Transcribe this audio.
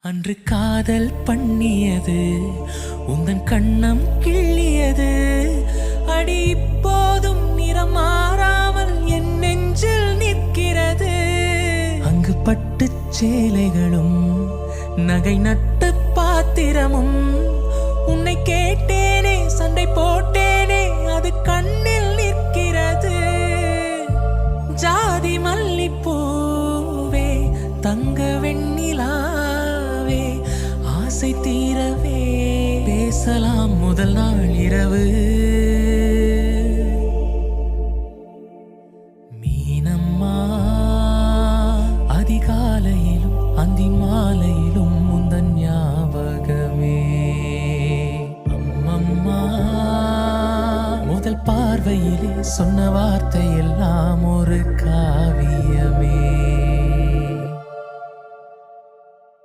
அன்று காதல் பண்ணியது உந்தன் கண்ணம் கிள்ளியது அடி இப்போதும் நிறம் மாறாமல் என் நெஞ்சில் நிற்கிறது. அங்கு பட்டு சேலைகளும் நகை நட்டு பாத்திரமும் உன்னை கேட்டேனே சண்டை போட்டேனே அது கண்ணில் நிற்கிறது. ஜாதி மல்லிப்பூவே தங்க வெண்ணிலாவே ஆசை தீரவே பேசலாம் முதல் நாள் இரவு. மீனம்மா அதிகாலையிலும் அந்தி மாலையிலும் முந்தன் ஞாபகமே. அம்மம்மா முதல் பார்வையிலே சொன்ன வார்த்தை எல்லாம் ஒரு காவியமே.